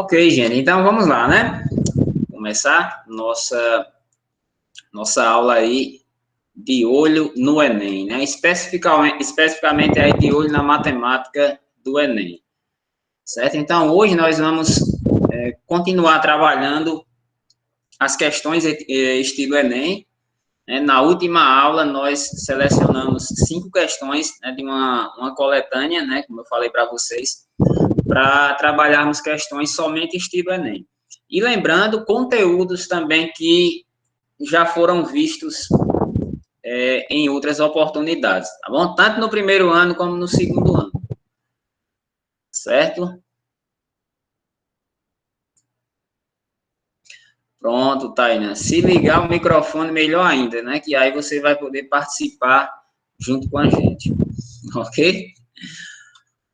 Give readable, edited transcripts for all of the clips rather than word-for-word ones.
Ok, gente, então vamos lá, né? Começar nossa aula aí de olho no Enem, né? Especificamente aí de olho na matemática do Enem, certo? Então, hoje nós vamos continuar trabalhando as questões estilo Enem, né? Na última aula, nós selecionamos 5 questões, né, de uma coletânea, né, como eu falei para vocês, para trabalharmos questões somente estilo Enem. E lembrando, conteúdos também que já foram vistos em outras oportunidades, tá bom? Tanto no primeiro ano como no segundo ano, certo? Pronto, Tainá. Se ligar o microfone, melhor ainda, né? Que aí você vai poder participar junto com a gente, ok?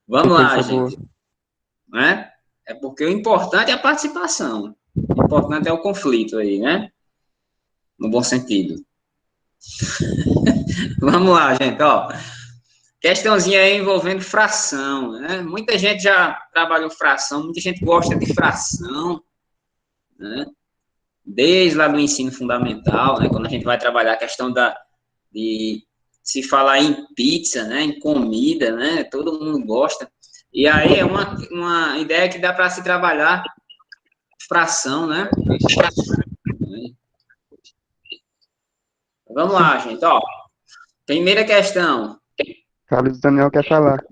Vamos Por lá, favor. gente. Né? É porque o importante é a participação. O importante é o conflito aí, né? No bom sentido. Vamos lá, gente, ó. Questãozinha aí envolvendo fração, né? Muita gente já trabalhou fração, muita gente gosta de fração, né? Desde lá do ensino fundamental, né? Quando a gente vai trabalhar a questão de se falar em pizza, né? Em comida, né? Todo mundo gosta. E aí é uma ideia que dá para se trabalhar fração, né? Vamos lá, gente, ó. Primeira questão. Carlos Daniel quer falar.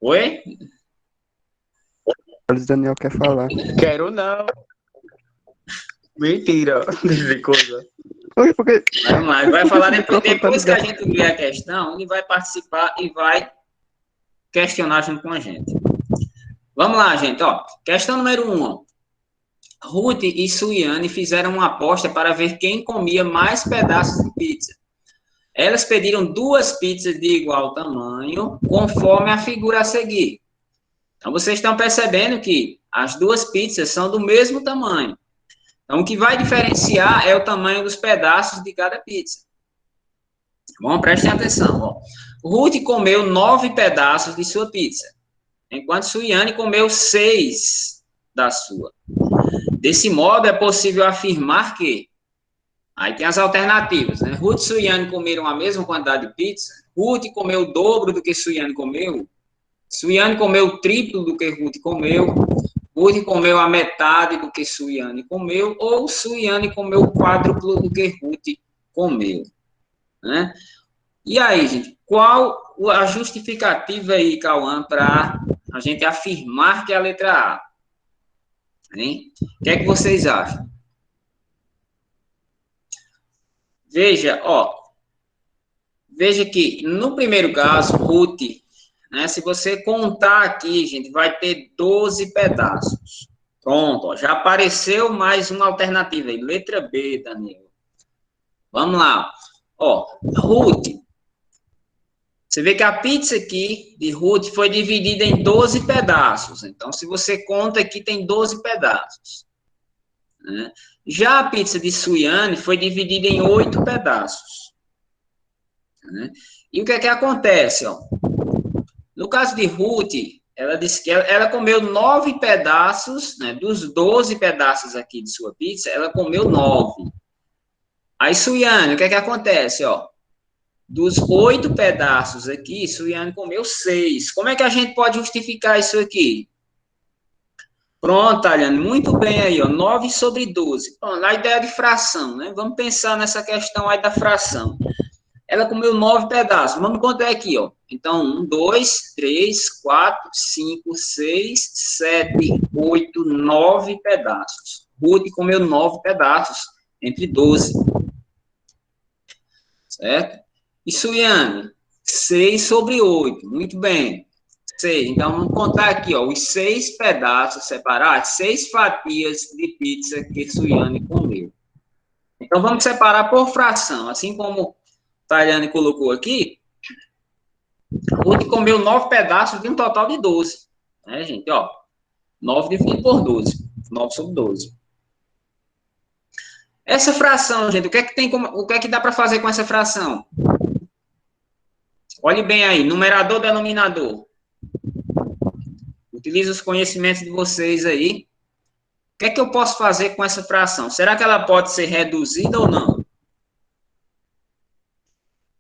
Oi? Carlos Daniel quer falar. Quero não. Mentira. De coisa. Oi, porque Vamos lá, ele vai falar o microfone tá depois que a ligado. gente ler a questão, ele vai participar e vai questionar junto com a gente. Vamos lá, gente, ó. Questão número 1. Ruth e Suiane fizeram uma aposta para ver quem comia mais pedaços de pizza. Elas pediram 2 pizzas de igual tamanho, conforme a figura a seguir. Então, vocês estão percebendo que as 2 pizzas são do mesmo tamanho. Então, o que vai diferenciar é o tamanho dos pedaços de cada pizza. Bom, prestem atenção. Ó. Ruth comeu 9 pedaços de sua pizza, enquanto Suiane comeu 6 da sua. Desse modo, é possível afirmar que... Aí tem as alternativas, né? Ruth e Suiane comeram a mesma quantidade de pizza. Ruth comeu o dobro do que Suiane comeu. Suiane comeu o triplo do que Ruth comeu. Ruth comeu a metade do que Suiane comeu. Ou Suiane comeu o quádruplo do que Ruth comeu. Né? E aí, gente, qual a justificativa aí, Cauã, para a gente afirmar que é a letra A? Hein? O que é que vocês acham? Veja, ó. Veja que, no primeiro caso, Ruth, né, se você contar aqui, gente, vai ter 12 pedaços. Pronto, ó, já apareceu mais uma alternativa aí. Letra B, Daniel. Vamos lá. Ó, Ruth. Você vê que a pizza aqui de Ruth foi dividida em 12 pedaços. Então, se você conta aqui, tem 12 pedaços. Né? Já a pizza de Suiane foi dividida em 8 pedaços. Né? E o que é que acontece? Ó? No caso de Ruth, ela disse que ela comeu 9 pedaços, né? Dos 12 pedaços aqui de sua pizza, ela comeu 9. Aí, Suiane, o que é que acontece? Ó? Dos 8 pedaços aqui, Suiane comeu 6. Como é que a gente pode justificar isso aqui? Pronto, Aliane, muito bem aí, ó, 9 sobre 12. Pronto, a ideia de fração, né? Vamos pensar nessa questão aí da fração. Ela comeu 9 pedaços. Vamos contar aqui, ó. Então, 1, 2, 3, 4, 5, 6, 7, 8, 9 pedaços. Ruth comeu 9 pedaços, entre 12. Certo? E Suiane, 6 sobre 8. Muito bem. 6. Então, vamos contar aqui, ó, os 6 pedaços separados, 6 fatias de pizza que Suiane comeu. Então, vamos separar por fração. Assim como Tayane colocou aqui, Ruth comeu 9 pedaços de um total de 12. Né, gente? Ó, 9 dividido por 12. 9 sobre 12. Essa fração, gente, o que é que dá para fazer com essa fração? Olhe bem aí, numerador, denominador. Utilize os conhecimentos de vocês aí. O que é que eu posso fazer com essa fração? Será que ela pode ser reduzida ou não?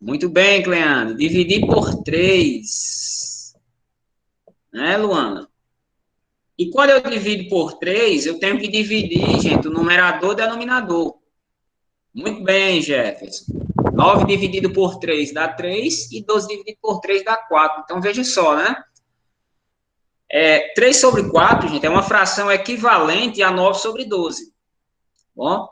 Muito bem, Cleandro. Dividir por 3. Né, Luana? E quando eu divido por 3, eu tenho que dividir, gente, o numerador e o denominador. Muito bem, Jefferson. 9 dividido por 3 dá 3 e 12 dividido por 3 dá 4. Então, veja só, né? 3 sobre 4, gente, é uma fração equivalente a 9 sobre 12. Bom,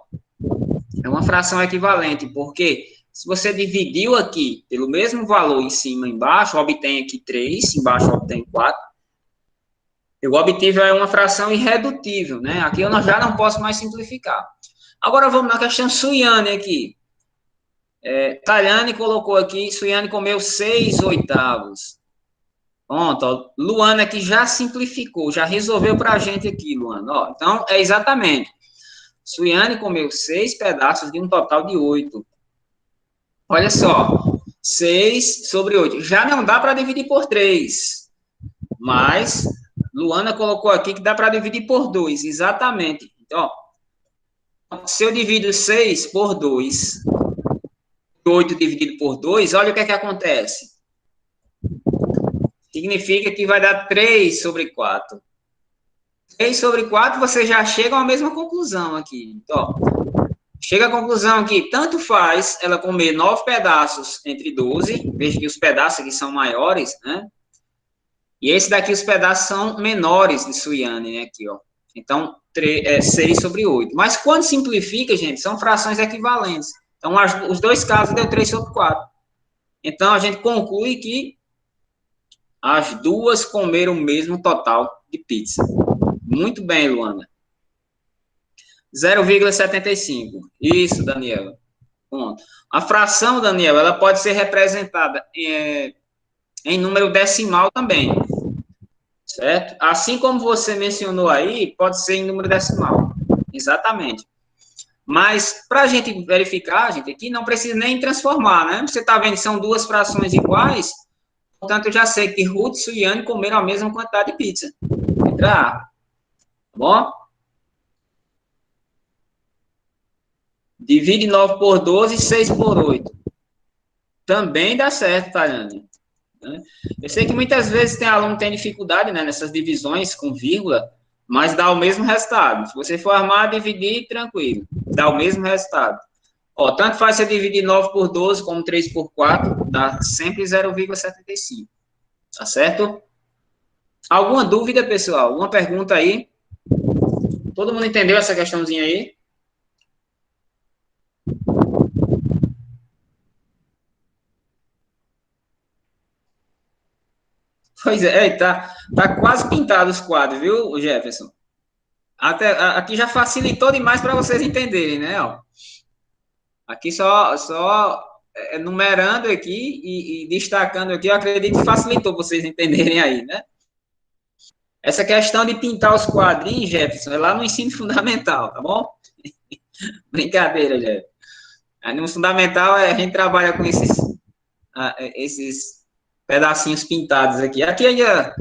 é uma fração equivalente, porque se você dividiu aqui pelo mesmo valor em cima e embaixo, obtém aqui 3, embaixo obtém 4. Eu obtive uma fração irredutível, né? Aqui eu já não posso mais simplificar. Agora vamos na questão Suiane aqui. Taliane colocou aqui, Suiane comeu 6 oitavos. Pronto, ó, Luana aqui já simplificou, já resolveu para a gente aqui, Luana. Ó, então, é exatamente. Suiane comeu 6 pedaços de um total de 8. Olha só, 6 sobre 8. Já não dá para dividir por 3, mas Luana colocou aqui que dá para dividir por 2, exatamente. Então, ó, se eu divido 6 por 2, 8 dividido por 2, olha o que é que acontece. Significa que vai dar 3 sobre 4. 3 sobre 4, você já chega à mesma conclusão aqui. Então, chega à conclusão que tanto faz ela comer 9 pedaços entre 12, veja que os pedaços aqui são maiores, né? E esse daqui, os pedaços são menores de Suiane, né? Aqui, ó. Então, 6 sobre 8. Mas quando simplifica, gente, são frações equivalentes. Então, os dois casos deu 3 sobre 4. Então, a gente conclui que as duas comeram o mesmo total de pizza. Muito bem, Luana. 0,75. Isso, Daniela. Ponto. A fração, Daniela, ela pode ser representada em número decimal também. Certo? Assim como você mencionou aí, pode ser em número decimal. Exatamente. Mas, para a gente verificar, gente, aqui não precisa nem transformar, né? Você está vendo que são duas frações iguais, portanto, eu já sei que Ruth e Suiane comeram a mesma quantidade de pizza. Letra A. Tá bom? Divide 9 por 12 e 6 por 8. Também dá certo, Tayane. Eu sei que muitas vezes tem aluno que tem dificuldade, né, nessas divisões com vírgula, mas dá o mesmo resultado. Se você for armar, dividir, tranquilo. Dá o mesmo resultado. Ó, tanto faz você dividir 9 por 12 como 3 por 4, dá sempre 0,75. Tá certo? Alguma dúvida, pessoal? Alguma pergunta aí? Todo mundo entendeu essa questãozinha aí? Pois é, tá quase pintado os quadros, viu, Jefferson? Aqui já facilitou demais para vocês entenderem, né? Ó. Aqui só numerando aqui e destacando aqui, eu acredito que facilitou vocês entenderem aí, né? Essa questão de pintar os quadrinhos, Jefferson, é lá no ensino fundamental, tá bom? Brincadeira, Jefferson. Aí no fundamental a gente trabalha com esses pedacinhos pintados aqui. Aqui ainda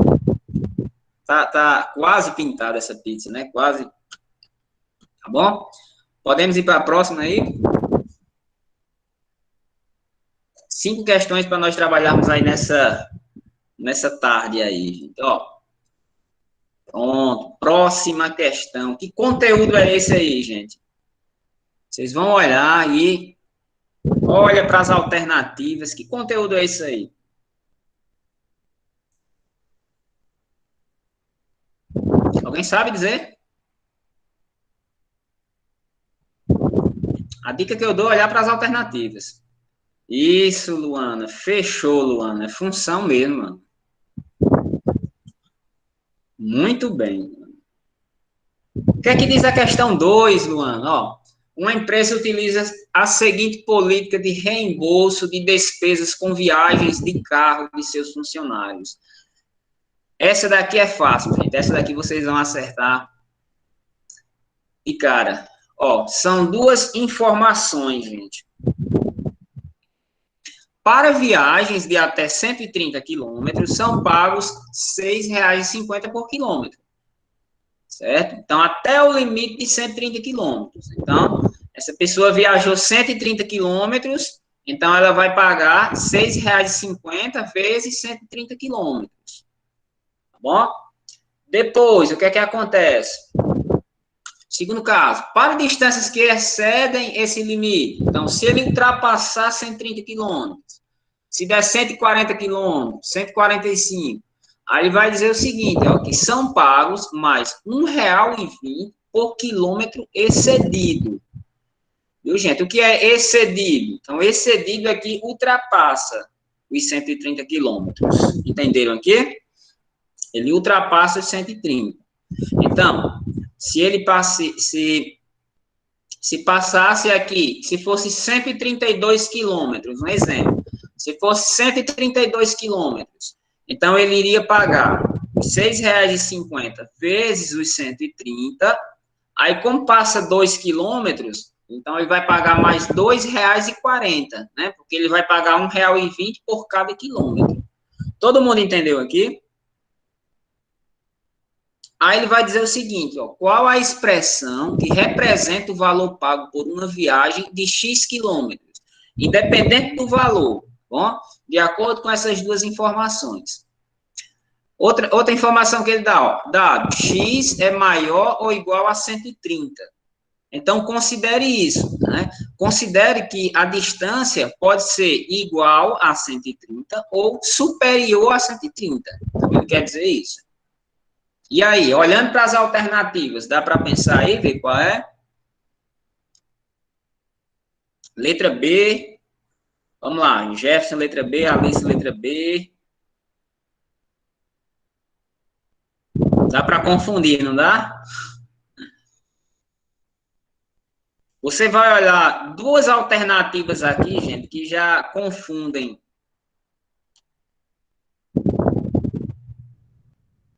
tá quase pintada essa pizza, né? Quase. Tá bom? Podemos ir para a próxima aí? 5 questões para nós trabalharmos aí nessa tarde aí, gente. Ó. Pronto. Próxima questão. Que conteúdo é esse aí, gente? Vocês vão olhar aí. Olha para as alternativas. Que conteúdo é esse aí? Alguém sabe dizer? A dica que eu dou é olhar para as alternativas. Isso, Luana. Fechou, Luana. É função mesmo, mano. Muito bem. O que é que diz a questão 2, Luana? Ó, uma empresa utiliza a seguinte política de reembolso de despesas com viagens de carro de seus funcionários. Essa daqui é fácil, gente. Essa daqui vocês vão acertar. E, cara, ó, são duas informações, gente. para viagens de até 130 quilômetros, são pagos R$ 6,50 por quilômetro. Certo? Então, até o limite de 130 quilômetros. Então, essa pessoa viajou 130 quilômetros, então ela vai pagar R$ 6,50 vezes 130 quilômetros. Tá bom? Depois, o que é que acontece? Segundo caso, para distâncias que excedem esse limite, então, se ele ultrapassar 130 quilômetros, se der 140 quilômetros, 145, aí vai dizer o seguinte, ó, que são pagos mais R$ 1,20 por quilômetro excedido. Viu, gente? O que é excedido? Então, excedido aqui ultrapassa os 130 quilômetros. Entenderam aqui? Ele ultrapassa os 130. Então, se ele se passasse aqui, se fosse 132 quilômetros, um exemplo, se fosse 132 quilômetros, então ele iria pagar R$ 6,50 vezes os 130, aí como passa 2 quilômetros, então ele vai pagar mais R$ 2,40, né? Porque ele vai pagar R$ 1,20 por cada quilômetro. Todo mundo entendeu aqui? Aí ele vai dizer o seguinte, ó, qual a expressão que representa o valor pago por uma viagem de X quilômetros, independente do valor, bom? De acordo com essas duas informações. Outra informação que ele dá, ó, dado X é maior ou igual a 130. Então, considere isso, né? Considere que a distância pode ser igual a 130 ou superior a 130. Então, ele quer dizer isso. E aí, olhando para as alternativas, dá para pensar aí, ver qual é? Letra B. Vamos lá, Jefferson, letra B, Alice, letra B. Dá para confundir, não dá? Você vai olhar duas alternativas aqui, gente, que já confundem.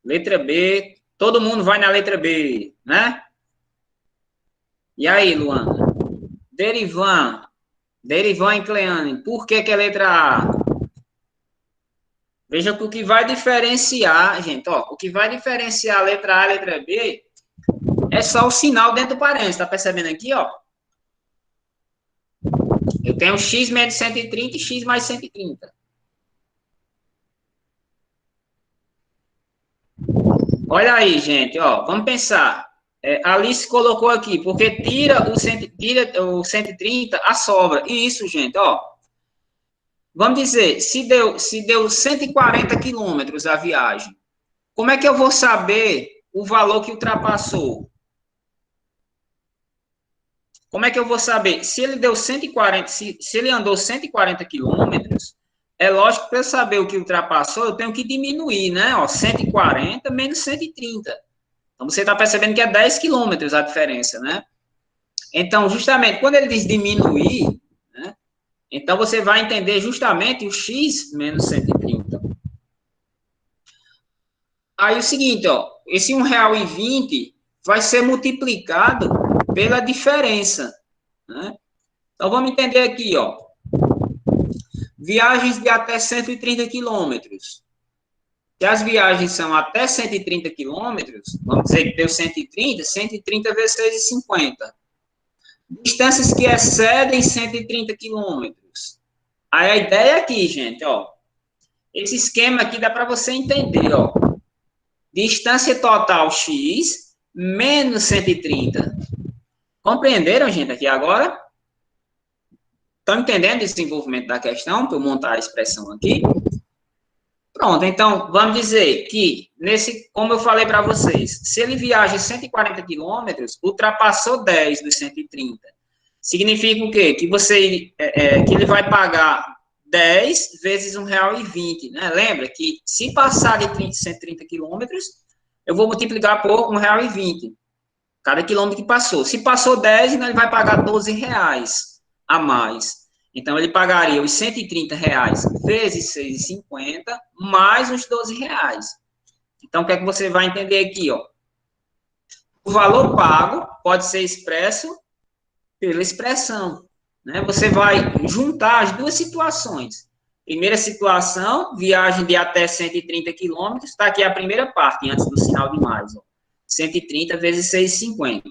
Letra B, todo mundo vai na letra B, né? E aí, Luana? Derivan e Cleane, por que é letra A? Veja que o que vai diferenciar, gente, ó, o que vai diferenciar a letra A e a letra B é só o sinal dentro do parênteses, tá percebendo aqui, ó? Eu tenho x menos 130 e x mais 130. Olha aí, gente, ó, vamos pensar. Alice colocou aqui, porque tira o 130, a sobra. E isso, gente, ó. Vamos dizer, se deu 140 quilômetros a viagem, como é que eu vou saber o valor que ultrapassou? Como é que eu vou saber? Se ele deu 140, se ele andou 140 quilômetros, é lógico, para eu saber o que ultrapassou, eu tenho que diminuir, né? Ó, 140 menos 130. Então, você está percebendo que é 10 quilômetros a diferença, né? Então, justamente, quando ele diz diminuir, né? Então, você vai entender justamente o x menos 130. Aí, o seguinte, ó, esse R$1,20 vai ser multiplicado pela diferença, né? Então, vamos entender aqui, ó. Viagens de até 130 quilômetros. Se as viagens são até 130 quilômetros, vamos dizer que deu 130 vezes 6,50. Distâncias que excedem 130 quilômetros. Aí a ideia aqui, gente, ó. Esse esquema aqui dá para você entender, ó. Distância total x menos 130. Compreenderam, gente, aqui agora? Estão entendendo o desenvolvimento da questão, para eu montar a expressão aqui? Pronto, então, vamos dizer que, como eu falei para vocês, se ele viaja 140 quilômetros, ultrapassou 10 dos 130. Significa o quê? Que que ele vai pagar 10 vezes R$1,20, né? Lembra que se passar de 130 quilômetros, eu vou multiplicar por R$1,20, cada quilômetro que passou. Se passou 10, então ele vai pagar R$12 a mais. Então, ele pagaria os R$130 vezes 6,50, mais os R$12. Então, o que é que você vai entender aqui, ó? O valor pago pode ser expresso pela expressão, né? Você vai juntar as duas situações. Primeira situação, viagem de até 130 quilômetros, está aqui a primeira parte, antes do sinal de mais, ó. 130 vezes 6,50.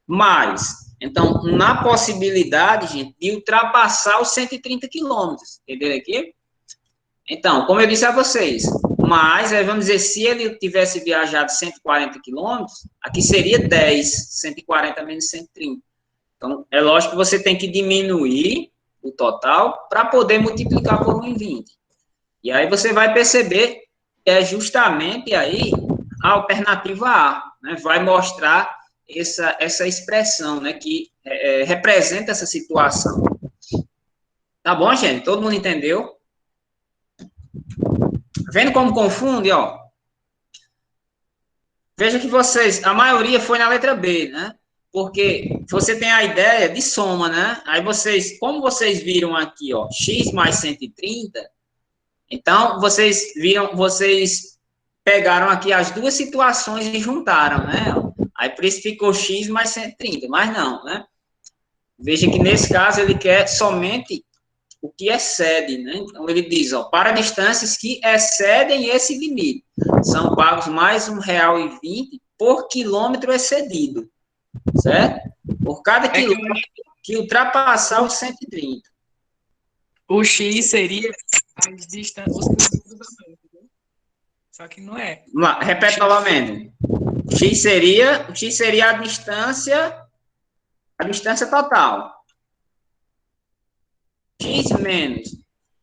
Mais, então, na possibilidade, gente, de ultrapassar os 130 quilômetros, entenderam aqui? Então, como eu disse a vocês, mas, vamos dizer, se ele tivesse viajado 140 quilômetros, aqui seria 10, 140 menos 130. Então, é lógico que você tem que diminuir o total para poder multiplicar por 1,20. E aí você vai perceber que é justamente aí a alternativa A, né? Vai mostrar essa expressão, né? Que representa essa situação. Tá bom, gente? Todo mundo entendeu? Vendo como confunde, ó? Veja que vocês, a maioria foi na letra B, né? Porque você tem a ideia de soma, né? Aí vocês, como vocês viram aqui, ó, x mais 130, então vocês viram, vocês pegaram aqui as duas situações e juntaram, né? Aí por isso ficou x mais 130, mas não, né? Veja que nesse caso ele quer somente o que excede, né? Então ele diz, ó, para distâncias que excedem esse limite, são pagos mais R$1,20 por quilômetro excedido, certo? Por cada quilômetro que ultrapassar os 130. O X seria as distâncias, os cruzamentos, né? Só que não é. Vamos lá, repete novamente. X seria a distância total. X menos.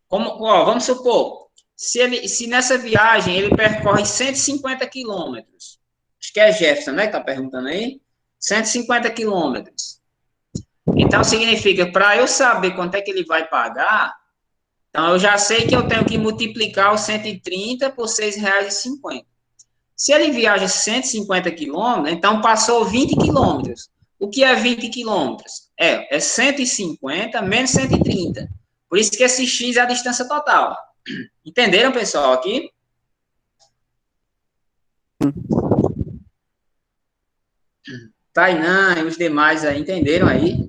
Como, ó, vamos supor, se nessa viagem ele percorre 150 quilômetros, acho que é Jefferson, né, que está perguntando aí, 150 quilômetros. Então, significa, para eu saber quanto é que ele vai pagar, então eu já sei que eu tenho que multiplicar os 130 por R$6,50. Se ele viaja 150 quilômetros, então passou 20 quilômetros. O que é 20 quilômetros? É 150 menos 130. Por isso que esse X é a distância total. Entenderam, pessoal, aqui? Tainan e os demais aí, entenderam aí?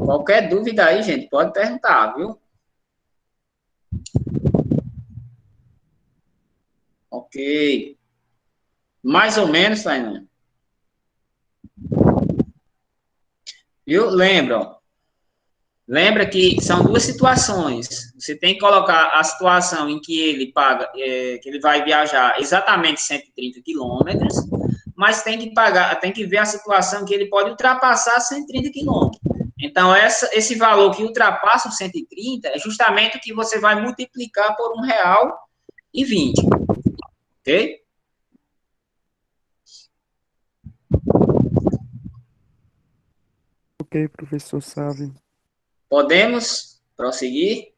Qualquer dúvida aí, gente, pode perguntar, viu? Ok. Mais ou menos, Tainan. Viu? Lembra que são duas situações. Você tem que colocar a situação em que ele paga, que ele vai viajar exatamente 130 quilômetros, mas tem que ver a situação que ele pode ultrapassar 130 quilômetros. Então, esse valor que ultrapassa os 130 é justamente o que você vai multiplicar por R$1,20. Ok? Ok, professor Sávio. Podemos prosseguir?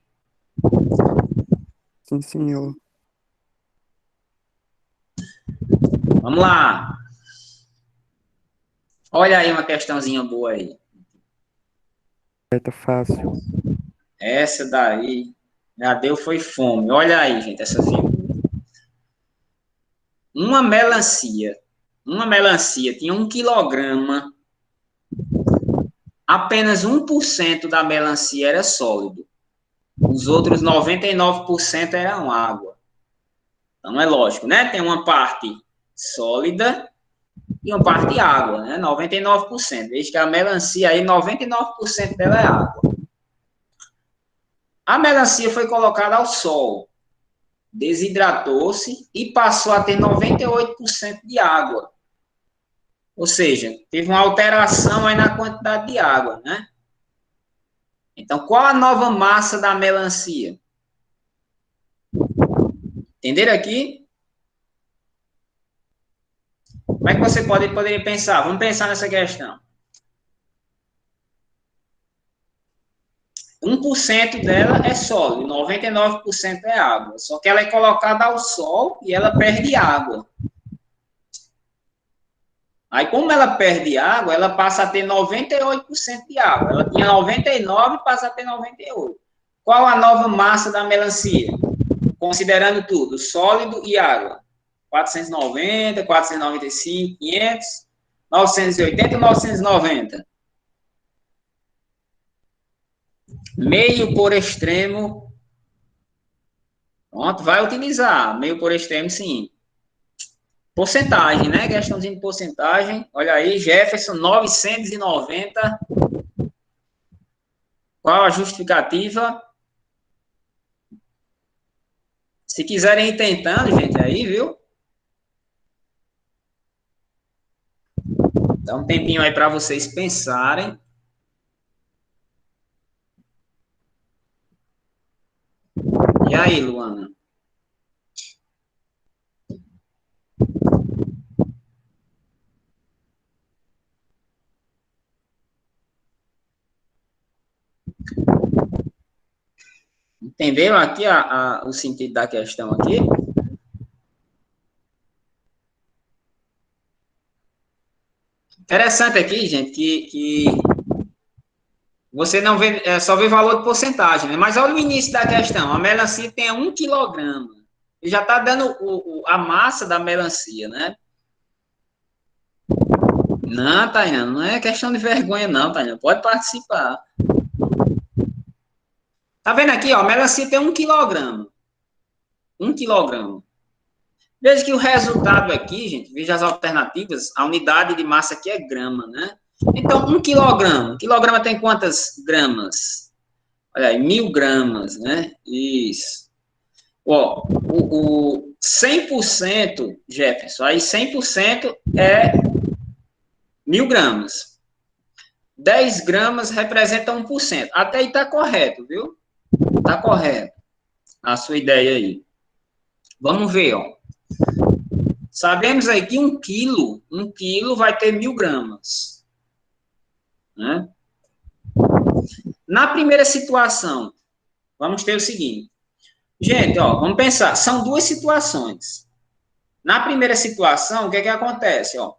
Sim, senhor. Vamos lá. Olha aí uma questãozinha boa aí. Tá fácil. Essa daí já deu foi fome. Olha aí, gente, essa figura. Uma melancia tinha 1 quilograma. Apenas 1% da melancia era sólido. Os outros 99% eram água. Então, é lógico, né? Tem uma parte sólida e uma parte água, né? 99%. Veja que a melancia aí, 99% dela é água. A melancia foi colocada ao sol, desidratou-se e passou a ter 98% de água. Ou seja, teve uma alteração aí na quantidade de água, né? Então, qual a nova massa da melancia? Entenderam aqui? Como é que você poderia pensar? Vamos pensar nessa questão. 1% dela é sólido, 99% é água. Só que ela é colocada ao sol e ela perde água. Aí, como ela perde água, ela passa a ter 98% de água. Ela tinha 99 e passa a ter 98. Qual a nova massa da melancia? Considerando tudo, sólido e água. 490, 495, 500. 980 ou 990? Meio por extremo. Pronto, vai utilizar. Meio por extremo, sim. Porcentagem, né? Questãozinha de porcentagem. Olha aí, Jefferson, 990. Qual a justificativa? Se quiserem ir tentando, gente, aí, viu? Dá um tempinho aí para vocês pensarem. E aí, Luana? Entenderam aqui o sentido da questão aqui? Interessante aqui, gente, que você não vê, só vê valor de porcentagem, né? Mas olha o início da questão. A melancia tem 1 quilograma. E já está dando a massa da melancia, né? Não, Tainá, não é questão de vergonha, não, Tainá. Pode participar. Tá vendo aqui, ó? A melancia tem 1 quilograma. 1 quilograma. Veja que o resultado aqui, gente, veja as alternativas, a unidade de massa aqui é grama, né? Então, 1 quilograma. 1 quilograma tem quantas gramas? Olha aí, 1000 gramas, né? Isso. Ó, o 100%, Jefferson, aí 100% é 1000 gramas. 10 gramas representa 1%. Até aí tá correto, viu? Tá correto a sua ideia aí. Vamos ver, ó. Sabemos aí que 1 quilo vai ter 1000 gramas. Né? Na primeira situação, vamos ter o seguinte. Gente, ó, vamos pensar. São duas situações. Na primeira situação, o que é que acontece? Ó?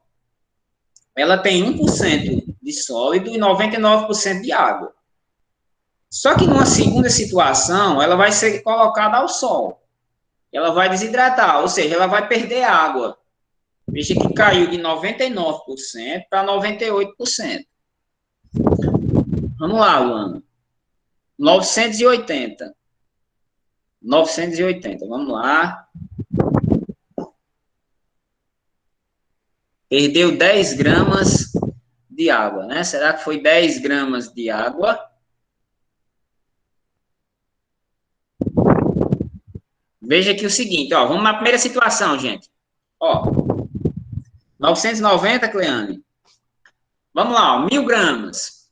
Ela tem 1% de sólido e 99% de água. Só que numa segunda situação, ela vai ser colocada ao sol. Ela vai desidratar, ou seja, ela vai perder água. Veja que caiu de 99% para 98%. Vamos lá, Luana. 980. 980, vamos lá. Perdeu 10 gramas de água, né? Será que foi 10 gramas de água? Veja aqui o seguinte, ó. Vamos na primeira situação, gente. Ó. 990, Cleane. Vamos lá, ó, 1000 gramas.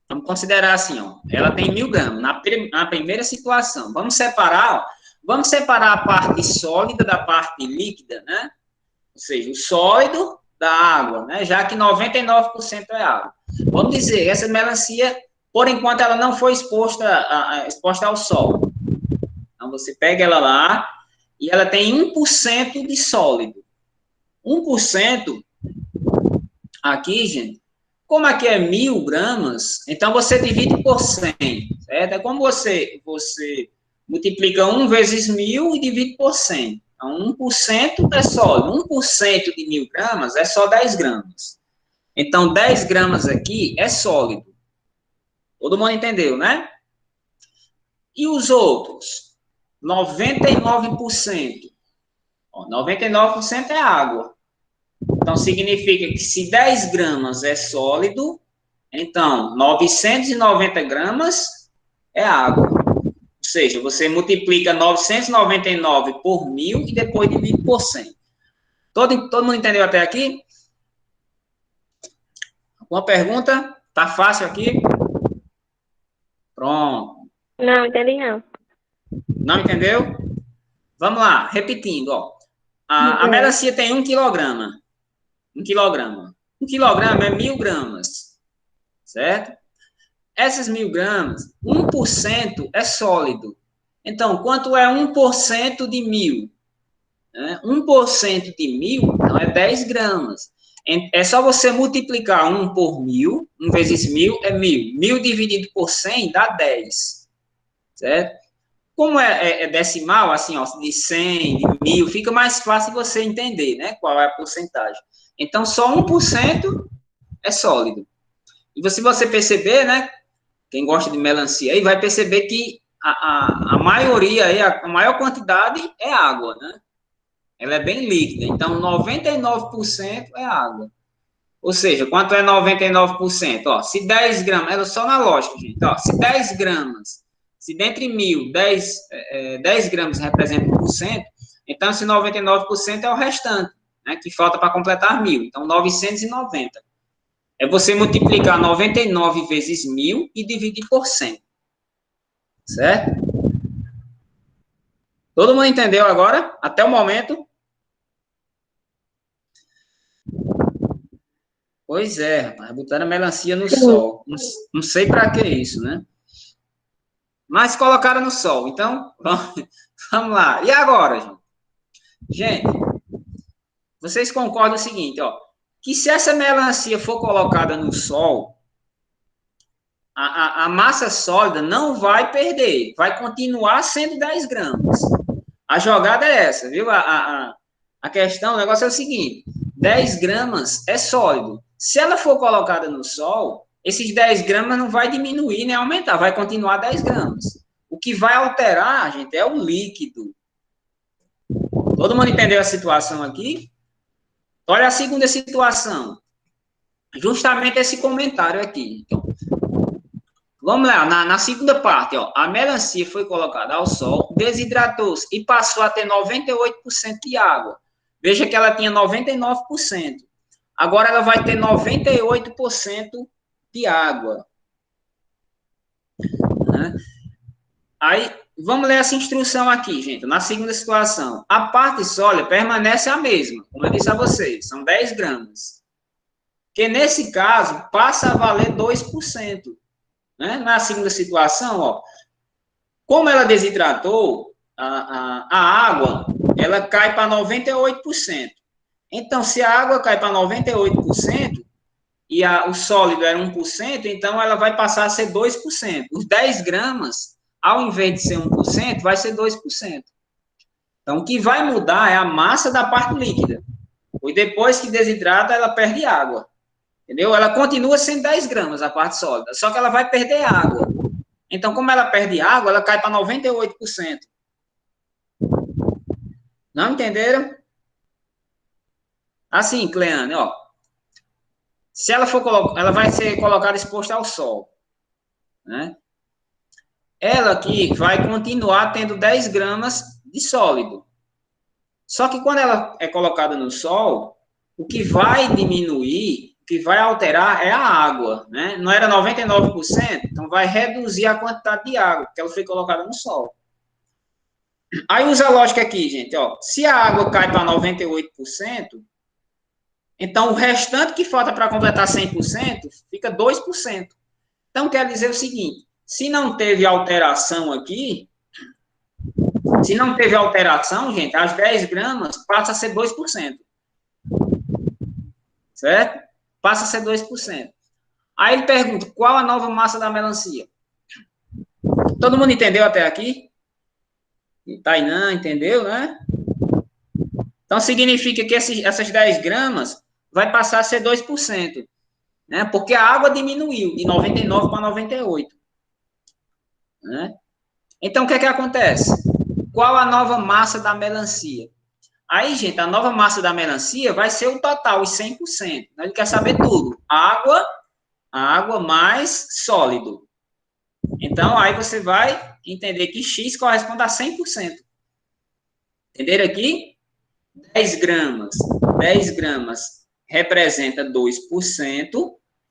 Vamos considerar assim, ó. Ela tem 1000 gramas na primeira situação. Vamos separar, ó. Vamos separar a parte sólida da parte líquida, né? Ou seja, o sólido da água, né? Já que 99% é água. Vamos dizer, essa melancia, por enquanto, ela não foi exposta ao sol. Então, você pega ela lá e ela tem 1% de sólido. 1% aqui, gente, como aqui é 1000 gramas, então você divide por 100, certo? É como você multiplica 1 vezes 1000 e divide por 100. Então, 1% é sólido. 1% de 1000 gramas é só 10 gramas. Então, 10 gramas aqui é sólido. Todo mundo entendeu, né? E os outros? 99%. Ó, 99% é água. Então, significa que se 10 gramas é sólido, então 990 gramas é água. Ou seja, você multiplica 999 por 1000 e depois divide por 100. Todo mundo entendeu até aqui? Alguma pergunta? Tá fácil aqui? Pronto. Não, entendi não. Não entendeu? Vamos lá, repetindo, ó. A melancia tem 1 quilograma. 1 quilograma. 1 quilograma é 1000 gramas. Certo? Essas 1000 gramas, 1% é sólido. Então, quanto é 1% de 1000? 1% de 1000, então é 10 gramas. É só você multiplicar 1 por 1000, 1 vezes 1000 é 1000. 1000 dividido por 100 dá 10. Certo? como é decimal, assim, ó, de 100, de 1000, fica mais fácil você entender, né, qual é a porcentagem. Então, só 1% é sólido. E se você perceber, né, quem gosta de melancia aí vai perceber que a maioria aí, a maior quantidade é água, né? Ela é bem líquida. Então, 99% é água. Ou seja, quanto é 99%? Ó, se 10 gramas, é só na lógica, gente. Ó, se 10 gramas, se dentre 1000, 10 gramas representa 1%, então esse 99% é o restante, né, que falta para completar 1000. Então, 990. É você multiplicar 99 vezes 1000 e dividir por 100. Certo? Todo mundo entendeu agora? Até o momento? Pois é, rapaz. Botaram a melancia no sol. Não sei para que isso, né? Mas colocaram no sol. Então, vamos lá. E agora, gente? Gente, vocês concordam o seguinte, ó. Que se essa melancia for colocada no sol, a massa sólida não vai perder. Vai continuar sendo 10 gramas. A jogada é essa, viu? A questão, o negócio é o seguinte: 10 gramas é sólido. Se ela for colocada no sol, esses 10 gramas não vai diminuir nem aumentar, vai continuar 10 gramas. O que vai alterar, gente, é o líquido. Todo mundo entendeu a situação aqui? Olha a segunda situação. Justamente esse comentário aqui. Então, vamos lá, na segunda parte, ó, a melancia foi colocada ao sol, desidratou-se e passou a ter 98% de água. Veja que ela tinha 99%. Agora ela vai ter 98% de água. Né? Aí, vamos ler essa instrução aqui, gente. Na segunda situação, a parte sólida permanece a mesma, como eu disse a vocês, são 10 gramas. Que nesse caso, passa a valer 2%. Né? Na segunda situação, ó, como ela desidratou, a água, ela cai para 98%. Então, se a água cai para 98% e o sólido é 1%, então ela vai passar a ser 2%. Os 10 gramas, ao invés de ser 1%, vai ser 2%. Então, o que vai mudar é a massa da parte líquida. E depois que desidrata, ela perde água. Entendeu? Ela continua sendo 10 gramas, a parte sólida, só que ela vai perder água. Então, como ela perde água, ela cai para 98%. Não entenderam? Assim, Cleane, ó. Se ela for ela vai ser colocada exposta ao sol, né? Ela aqui vai continuar tendo 10 gramas de sólido. Só que quando ela é colocada no sol, o que vai diminuir, o que vai alterar é a água, né? Não era 99%, então vai reduzir a quantidade de água, porque ela foi colocada no sol. Aí usa a lógica aqui, gente, ó. Se a água cai para 98%, então o restante que falta para completar 100% fica 2%. Então quer dizer o seguinte, se não teve alteração aqui, se não teve alteração, gente, as 10 gramas passa a ser 2%. Certo? Passa a ser 2%. Aí ele pergunta, qual a nova massa da melancia? Todo mundo entendeu até aqui? Tainã, entendeu, né? Então, significa que essas 10 gramas vai passar a ser 2%, né? Porque a água diminuiu de 99 para 98. Né? Então, o que é que acontece? Qual a nova massa da melancia? Aí, gente, a nova massa da melancia vai ser o total, os 100%. Ele quer saber tudo. Água mais sólido. Então, aí você vai entender que X corresponde a 100%. Entenderam aqui? 10 gramas. 10 gramas representa 2%,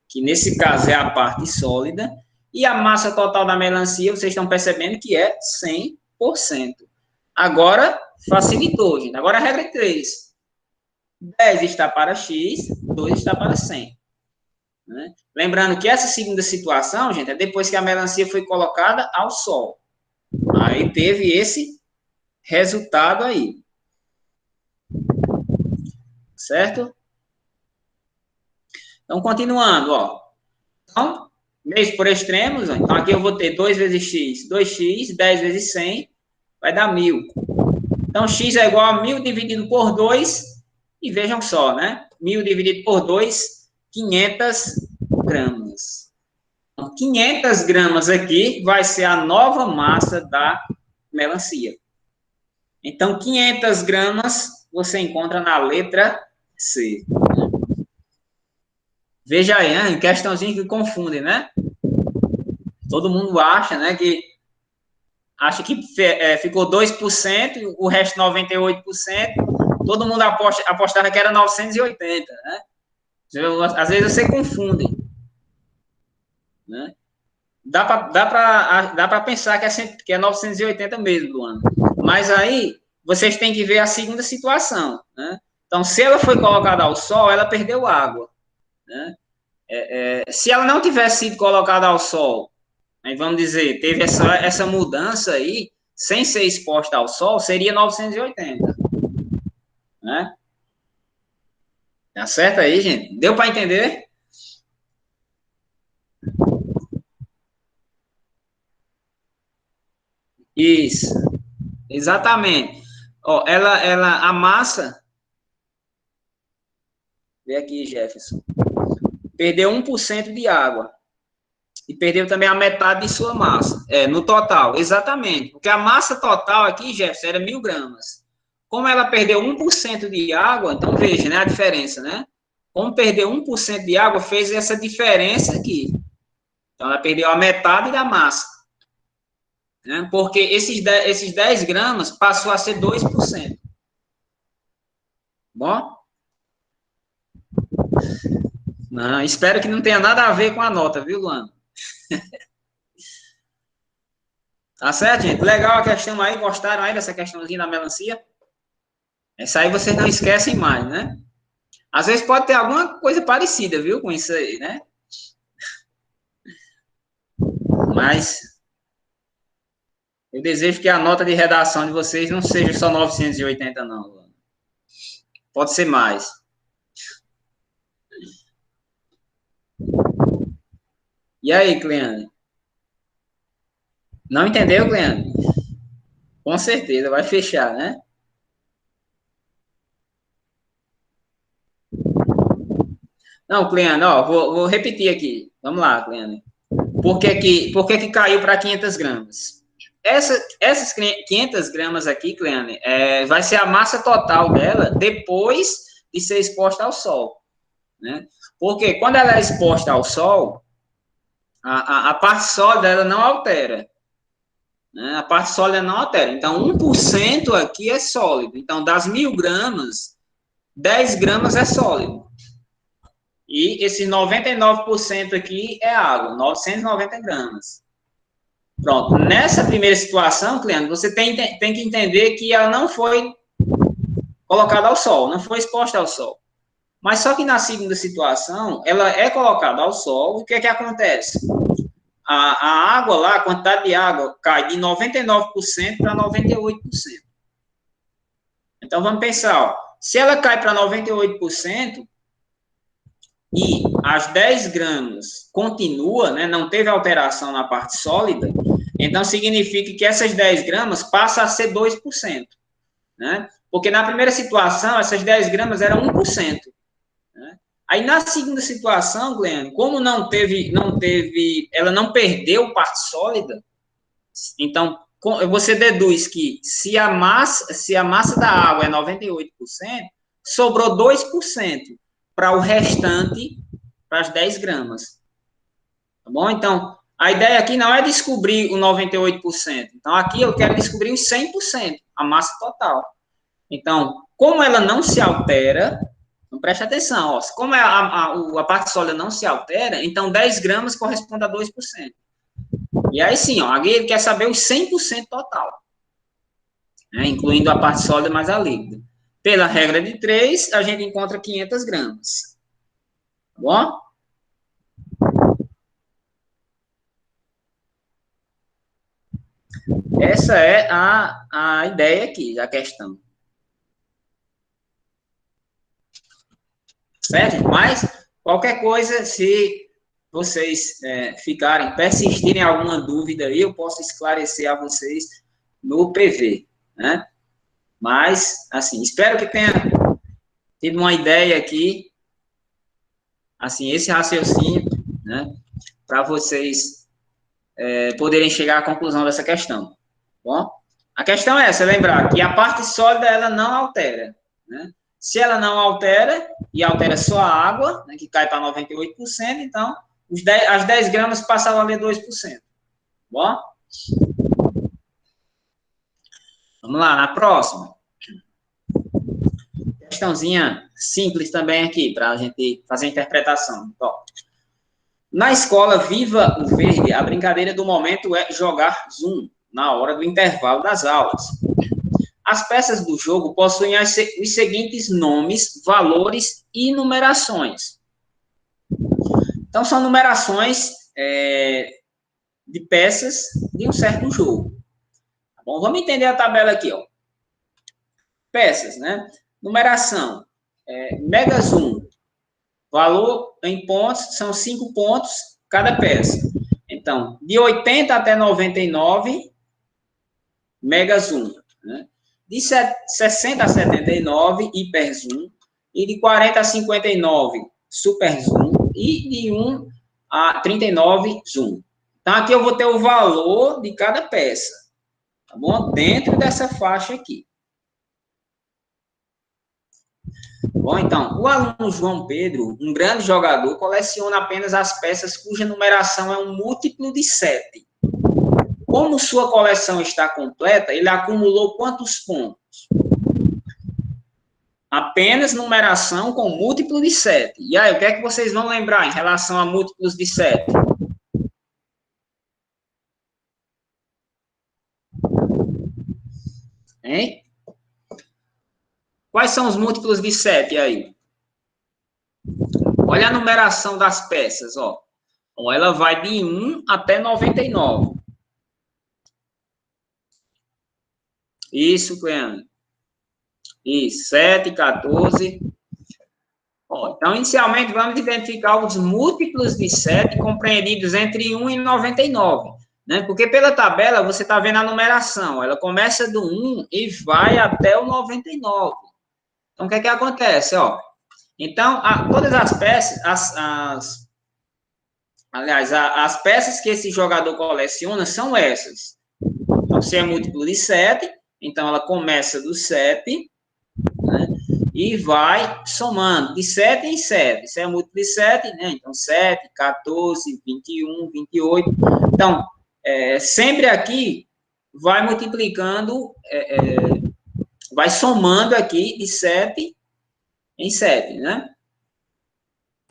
que nesse caso é a parte sólida, e a massa total da melancia, vocês estão percebendo que é 100%. Agora, facilitou, gente. Agora a regra é 3. 10 está para X, 2 está para 100. Né? Lembrando que essa segunda situação, gente, é depois que a melancia foi colocada ao sol. Aí teve esse resultado aí. Certo? Então, continuando, ó. Então, mês por extremos, ó. Então aqui eu vou ter 2 vezes x, 2x, 10 vezes 100, vai dar 1.000. Então, x é igual a 1.000 dividido por 2, e vejam só, né? 1.000 dividido por 2, 500 gramas. Então, 500 gramas aqui vai ser a nova massa da melancia. Então, 500 gramas você encontra na letra C. Veja aí, né? Questãozinha que confunde, né? Todo mundo acha, né, que ficou 2%, o resto 98%. Todo mundo apostava que era 980, né? Às vezes você confunde, né? Dá para pensar que é 980 mesmo do ano. Mas aí, vocês têm que ver a segunda situação, né? Então, se ela foi colocada ao sol, ela perdeu água, né? Se ela não tivesse sido colocada ao sol, aí vamos dizer, teve essa mudança aí, sem ser exposta ao sol, seria 980, né? Tá certo aí, gente? Deu para entender? Isso, exatamente. Ó, a massa, vê aqui, Jefferson, perdeu 1% de água. E perdeu também a metade de sua massa. No total, exatamente. Porque a massa total aqui, Jefferson, era 1.000 gramas. Como ela perdeu 1% de água, então veja, né, a diferença, né? Como perdeu 1% de água, fez essa diferença aqui. Então, ela perdeu a metade da massa. Né? Porque esses 10 gramas passou a ser 2%. Bom? Não, espero que não tenha nada a ver com a nota, viu, Luana? Tá certo, gente? Legal a questão aí. Gostaram aí dessa questãozinha da melancia? Essa aí vocês não esquecem mais, né? Às vezes pode ter alguma coisa parecida, viu, com isso aí, né? Mas eu desejo que a nota de redação de vocês não seja só 980, não. Pode ser mais. E aí, Cleane? Não entendeu, Cleane? Com certeza, vai fechar, né? Não, Cleane, ó, vou repetir aqui. Vamos lá, Cleane. Por que que caiu para 500 gramas? Essas 500 gramas aqui, Cleane, vai ser a massa total dela depois de ser exposta ao sol, né? Porque quando ela é exposta ao sol, a parte sólida ela não altera, né? A parte sólida não altera. Então, 1% aqui é sólido. Então, das 1.000 gramas, 10 gramas é sólido. E esse 99% aqui é água, 990 gramas. Pronto. Nessa primeira situação, Cleandro, você tem que entender que ela não foi colocada ao sol, não foi exposta ao sol. Mas só que na segunda situação, ela é colocada ao sol, o que é que acontece? A água lá, a quantidade de água cai de 99% para 98%. Então, vamos pensar, ó, se ela cai para 98%, e as 10 gramas continua, né, não teve alteração na parte sólida, então significa que essas 10 gramas passam a ser 2%. Né? Porque na primeira situação, essas 10 gramas eram 1%. Né? Aí na segunda situação, Glenn, como ela não perdeu parte sólida, então você deduz que se a massa da água é 98%, sobrou 2% para o restante, para as 10 gramas. Tá bom? Então, a ideia aqui não é descobrir o 98%. Então, aqui eu quero descobrir os 100%, a massa total. Então, como ela não se altera, não preste atenção, ó, como a parte sólida não se altera, então 10 gramas corresponde a 2%. E aí sim, ó, aqui ele quer saber os 100% total, né, incluindo a parte sólida mais a líquida. Pela regra de 3, a gente encontra 500 gramas. Tá bom? Essa é a ideia aqui, da questão. Certo? Mas, qualquer coisa, se vocês persistirem em alguma dúvida aí, eu posso esclarecer a vocês no PV, né? Mas, assim, espero que tenha tido uma ideia aqui, assim, esse raciocínio, né? Para vocês poderem chegar à conclusão dessa questão, tá bom? A questão é essa, lembrar que a parte sólida, ela não altera, né? Se ela não altera, e altera só a água, né, que cai para 98%, então, as 10 gramas passam a valer 2%, tá bom? Vamos lá, na próxima. Questãozinha simples também aqui, para a gente fazer a interpretação. Então, na escola Viva o Verde, a brincadeira do momento é jogar Zoom, na hora do intervalo das aulas. As peças do jogo possuem os seguintes nomes, valores e numerações. Então, são numerações de peças de um certo jogo. Tá bom? Vamos entender a tabela aqui, ó. Peças, né? Numeração. Mega Zoom. Valor em pontos, são 5 pontos cada peça. Então, de 80 até 99, Mega Zoom, né? De 60 a 79, Hiper Zoom. E de 40 a 59, Super Zoom. E de 1 a 39, Zoom. Então, aqui eu vou ter o valor de cada peça, tá bom? Dentro dessa faixa aqui. Bom, então, o aluno João Pedro, um grande jogador, coleciona apenas as peças cuja numeração é um múltiplo de 7. Como sua coleção está completa, ele acumulou quantos pontos? Apenas numeração com múltiplo de 7. E aí, o que é que vocês vão lembrar em relação a múltiplos de 7? Hein? Quais são os múltiplos de 7 aí? Olha a numeração das peças, ó. Então, ela vai de 1 até 99. Isso, Cleane. Isso, 7, 14. Ó, então, inicialmente, vamos identificar os múltiplos de 7 compreendidos entre 1 e 99. Né? Porque pela tabela, você está vendo a numeração. Ela começa do 1 e vai até o 99. Então, o que é que acontece? Ó, então, todas as peças, aliás, as peças que esse jogador coleciona são essas. Então, se é múltiplo de 7, então ela começa do 7, né, e vai somando de 7 em 7. Se é múltiplo de 7, né, então 7, 14, 21, 28. Então, sempre aqui vai multiplicando, vai somando aqui de 7 em 7, né?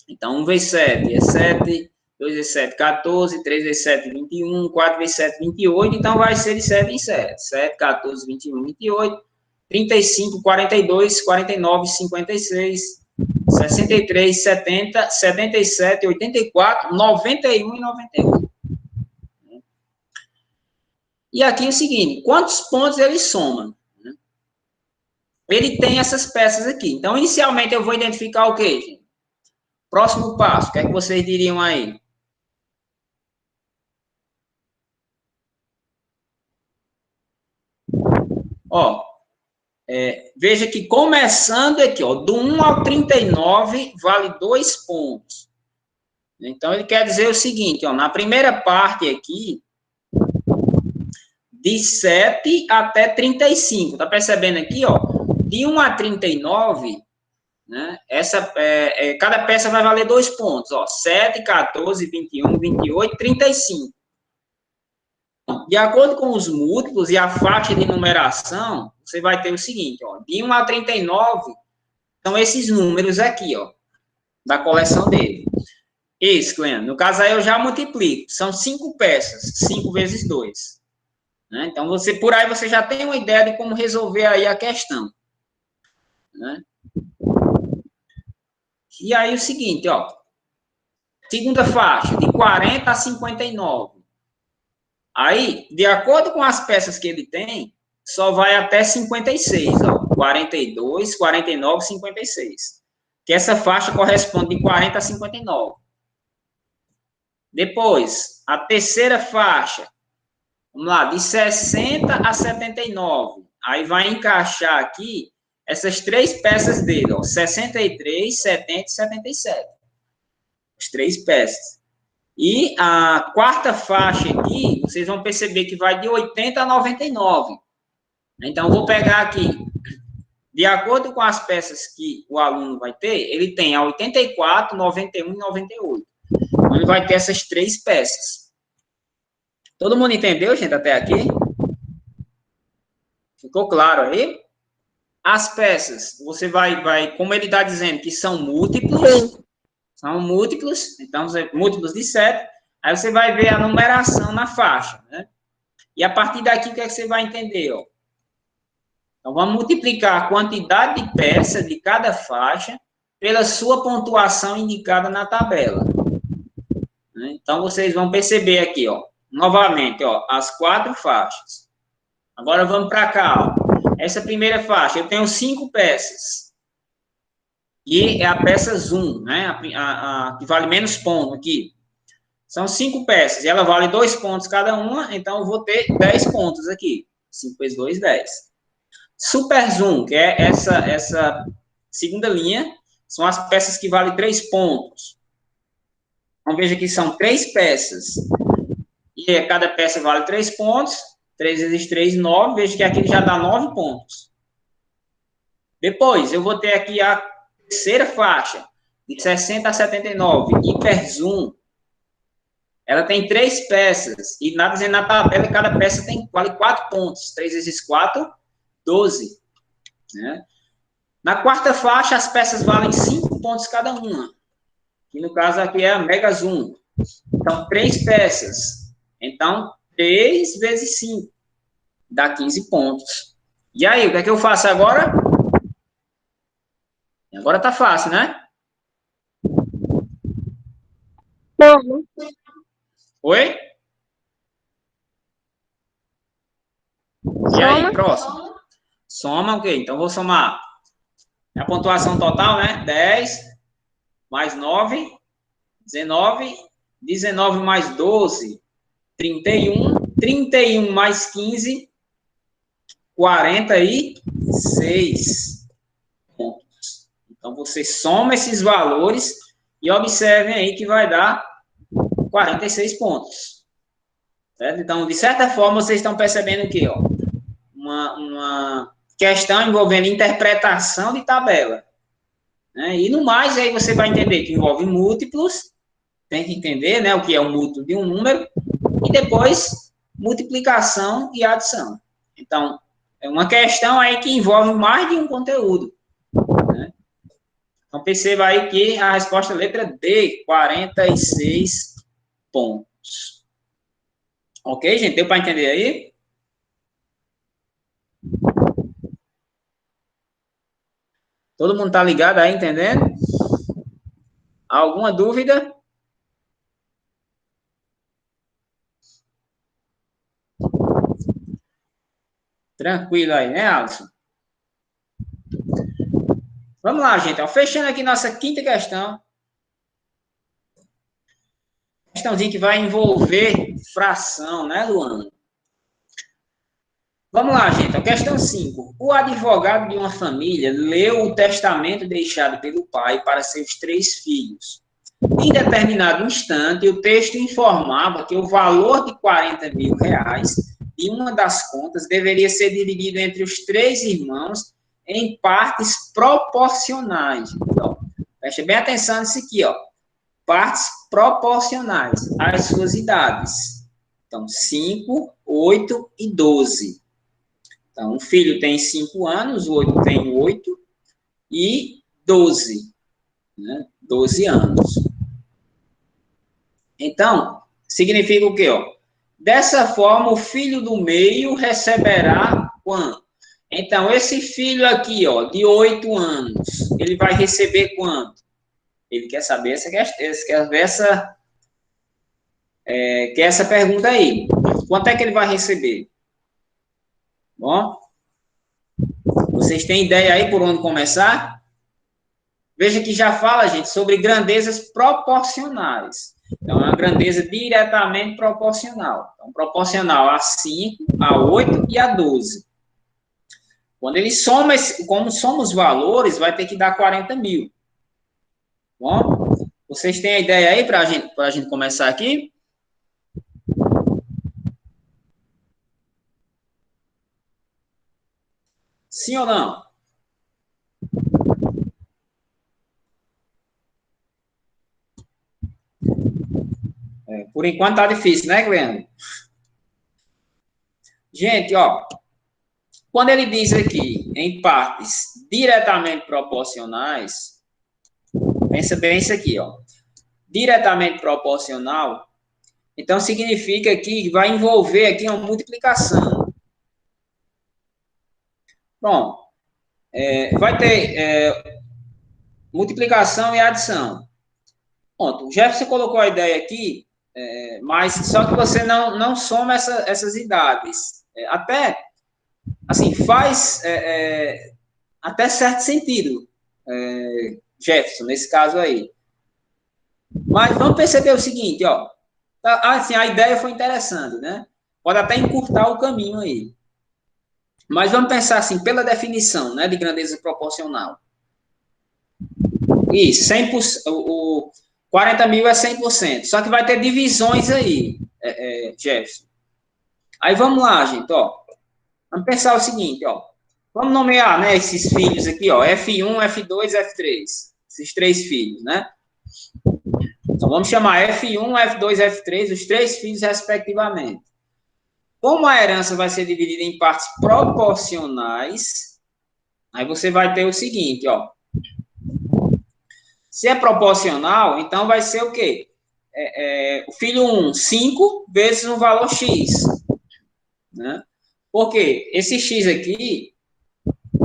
Então, 1 vezes 7 é 7, 2 vezes 7, 14, 3 vezes 7, 21, 4 vezes 7, 28, então vai ser de 7 em 7. 7, 14, 21, 28, 35, 42, 49, 56, 63, 70, 77, 84, 91 e 98. E aqui é o seguinte, quantos pontos ele soma? Ele tem essas peças aqui. Então, inicialmente, eu vou identificar o quê, gente? Próximo passo, o que é que vocês diriam aí? Ó, veja que começando aqui, ó, do 1 ao 39, vale 2 pontos. Então, ele quer dizer o seguinte, ó, na primeira parte aqui, de 7 até 35, tá percebendo aqui, ó? De 1 a 39, né, cada peça vai valer 2 pontos, ó, 7, 14, 21, 28, 35. De acordo com os múltiplos e a faixa de numeração, você vai ter o seguinte, ó, de 1 a 39, são esses números aqui, ó, da coleção dele. Isso, Cleano. No caso aí eu já multiplico, são 5 peças, 5 vezes 2. Né? Então, por aí você já tem uma ideia de como resolver aí a questão. Né? E aí o seguinte, ó, segunda faixa, de 40 a 59. Aí, de acordo com as peças que ele tem, só vai até 56, ó, 42, 49, 56. Que essa faixa corresponde de 40 a 59. Depois, a terceira faixa, Vamos lá, de 60 a 79. Aí vai encaixar aqui essas três peças dele, ó, 63, 70 e 77. As três peças. E a quarta faixa aqui, vocês vão perceber que vai de 80 a 99. Então, eu vou pegar aqui, de acordo com as peças que o aluno vai ter, ele tem a 84, 91 e 98. Então, ele vai ter essas três peças. Todo mundo entendeu, gente, até aqui? Ficou claro aí? As peças, você vai como ele está dizendo que são múltiplos, então, múltiplos de 7, aí você vai ver a numeração na faixa, né? E a partir daqui, o que é que você vai entender, ó? Então, vamos multiplicar a quantidade de peças de cada faixa pela sua pontuação indicada na tabela. Então, vocês vão perceber aqui, ó, novamente, ó, as 4 faixas. Agora, vamos para cá, ó. Essa primeira faixa, eu tenho 5 peças. E é a peça 1, né? A que vale menos ponto aqui. São 5 peças, e ela vale 2 pontos cada uma, então eu vou ter 10 pontos aqui. 5 vezes 2, 10. Super Zoom, que é essa segunda linha, são as peças que valem 3 pontos. Então, veja que são 3 peças. E cada peça vale 3 pontos. 3 vezes 3, 9. Veja que aqui já dá 9 pontos. Depois, eu vou ter aqui a terceira faixa, de 60 a 79, Hiper Zoom. Ela tem 3 peças. E nada dizendo na tabela, cada peça vale 4 pontos. 3 vezes 4, 12. Né? Na quarta faixa, as peças valem 5 pontos cada uma. Que no caso aqui é a Mega Zoom. Então, 3 peças. Então, 3 vezes 5 dá 15 pontos. E aí, o que é que eu faço agora? Agora tá fácil, né? Não. Oi? E aí, próximo? Soma o quê? Então, vou somar a pontuação total, né? 10 mais 9, 19, 19 mais 12, 31, 31 mais 15, 46 pontos. Então, você soma esses valores e observem aí que vai dar 46 pontos. Certo? Então, de certa forma, vocês estão percebendo o quê? Ó? Uma questão envolvendo interpretação de tabela. Né? E no mais, aí você vai entender que envolve múltiplos, tem que entender, né, o que é o múltiplo de um número, e depois multiplicação e adição. Então, é uma questão aí que envolve mais de um conteúdo. Né? Então, perceba aí que a resposta é a letra D, 46 pontos. Ok, gente? Deu para entender aí? Todo mundo tá ligado aí, entendendo? Alguma dúvida? Tranquilo aí, né, Alisson? Vamos lá, gente. Ó, fechando aqui nossa quinta questão. Questãozinha que vai envolver fração, né, Luana? Vamos lá, gente. A questão 5. O advogado de uma família leu o testamento deixado pelo pai para seus 3 filhos. Em determinado instante, o texto informava que o valor de R$ 40.000 de uma das contas deveria ser dividido entre os 3 irmãos em partes proporcionais. Então, preste bem atenção nisso aqui, ó. Partes proporcionais às suas idades. Então, 5, 8 e 12. Então, um filho tem 5 anos, o outro tem 8 e 12. Né? 12 anos. Então, significa o quê? Ó? Dessa forma, o filho do meio receberá quanto? Então, esse filho aqui, ó, de 8 anos, ele vai receber quanto? Ele quer saber essa pergunta aí. Quanto é que ele vai receber? Bom, vocês têm ideia aí por onde começar? Veja que já fala, gente, sobre grandezas proporcionais. Então, é uma grandeza diretamente proporcional. Então, proporcional a 5, a 8 e a 12. Quando ele soma, como soma os valores, vai ter que dar 40 mil. Bom, vocês têm a ideia aí para a gente começar aqui? Sim ou não? Por enquanto tá difícil, né, Glenn? Gente, ó, quando ele diz aqui em partes diretamente proporcionais, pensa bem isso aqui, ó. Diretamente proporcional, então significa que vai envolver aqui uma multiplicação. Bom, vai ter multiplicação e adição. Pronto, o Jefferson colocou a ideia aqui, mas só que você não soma essas idades. Até, assim, faz até certo sentido, Jefferson, nesse caso aí. Mas vamos perceber o seguinte, ó. Assim, a ideia foi interessante, né? Pode até encurtar o caminho aí. Mas vamos pensar assim, pela definição, né, de grandeza proporcional. Isso, 100%, o 40 mil é 100%. Só que vai ter divisões aí, Jefferson. Aí vamos lá, gente, ó. Vamos pensar o seguinte, ó. Vamos nomear, né, esses filhos aqui, ó. F1, F2, F3. Esses três filhos, né? Então vamos chamar F1, F2, F3, os três filhos respectivamente. Como a herança vai ser dividida em partes proporcionais, aí você vai ter o seguinte, ó. Se é proporcional, então vai ser o quê? O filho 1, 5 vezes um valor X. Né? Porque esse X aqui,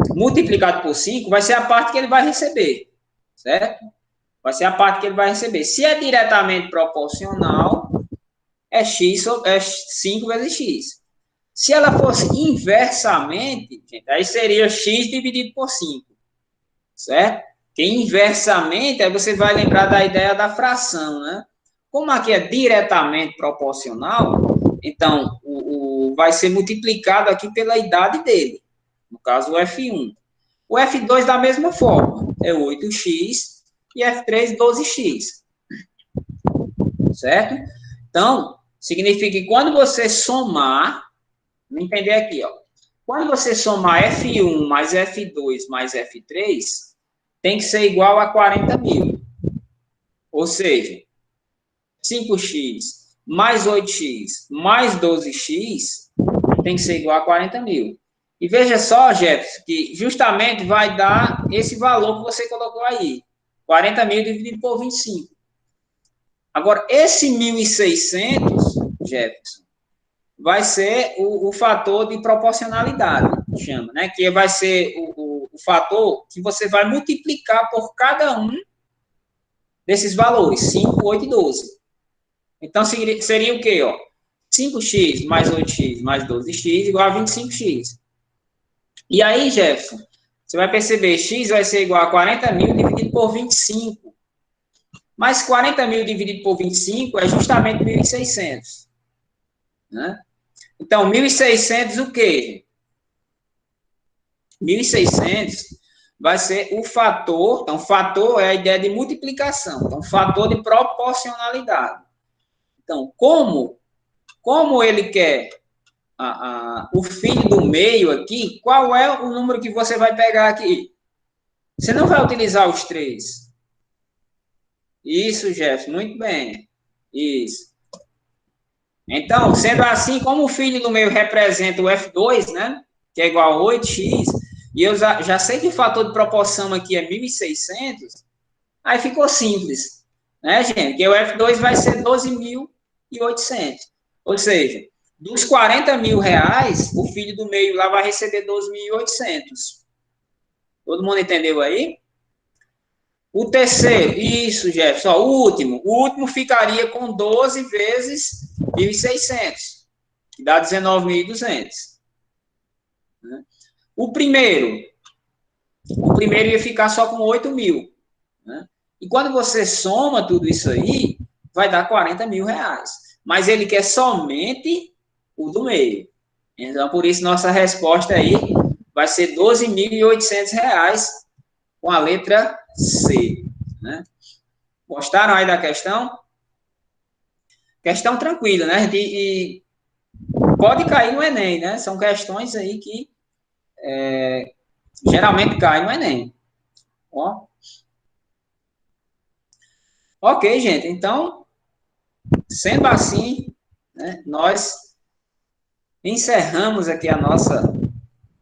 multiplicado por 5, vai ser a parte que ele vai receber. Certo? Vai ser a parte que ele vai receber. Se é diretamente proporcional, é 5 vezes X. Se ela fosse inversamente, gente, aí seria X dividido por 5. Certo? Que inversamente, aí você vai lembrar da ideia da fração, né? Como aqui é diretamente proporcional, então vai ser multiplicado aqui pela idade dele. No caso, o F1. O F2 da mesma forma, é 8x e F3, 12x. Certo? Então, significa que quando você somar, vamos entender aqui, ó. Quando você somar F1 mais F2 mais F3, tem que ser igual a 40 mil. Ou seja, 5x mais 8x mais 12x tem que ser igual a 40 mil. E veja só, Jefferson, que justamente vai dar esse valor que você colocou aí. 40 mil dividido por 25. Agora, esse 1.600, Jefferson, vai ser o fator de proporcionalidade, chama, né? Que vai ser o fator que você vai multiplicar por cada um desses valores, 5, 8 e 12. Então, seria o quê? Ó? 5x mais 8x mais 12x igual a 25x. E aí, Jefferson, você vai perceber, x vai ser igual a 40 mil dividido por 25. Mas 40 mil dividido por 25 é justamente 1.600. Né? Então, 1.600 o quê? 1.600 vai ser o fator. Então, fator é a ideia de multiplicação. Então, fator de proporcionalidade. Então, como ele quer o filho do meio aqui, qual é o número que você vai pegar aqui? Você não vai utilizar os 3. Isso, Jefferson, muito bem. Isso. Então, sendo assim, como o filho do meio representa o F2, né? Que é igual a 8x, e eu já sei que o fator de proporção aqui é 1.600, aí ficou simples, né, gente? Que o F2 vai ser 12.800. Ou seja, dos 40 mil reais, o filho do meio lá vai receber 12.800. Todo mundo entendeu aí? O terceiro, isso, Jefferson, ó, o último ficaria com 12 vezes 1.600, que dá 19.200. Né? O primeiro ia ficar só com 8 mil. Né? E quando você soma tudo isso aí, vai dar 40 mil reais. Mas ele quer somente o do meio. Então, por isso, nossa resposta aí vai ser 12.800 reais com a letra C. Né? Gostaram aí da questão? Questão tranquila, né? E pode cair no Enem, né? São questões aí que geralmente caem no Enem. Ó. Ok, gente. Então, sendo assim, né, nós encerramos aqui a nossa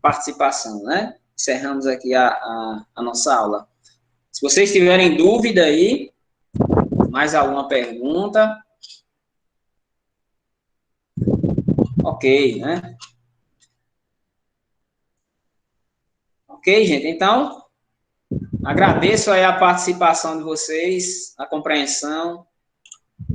participação, né? Encerramos aqui a nossa aula. Se vocês tiverem dúvida aí, mais alguma pergunta, ok, né? Ok, gente, então, agradeço aí a participação de vocês, a compreensão,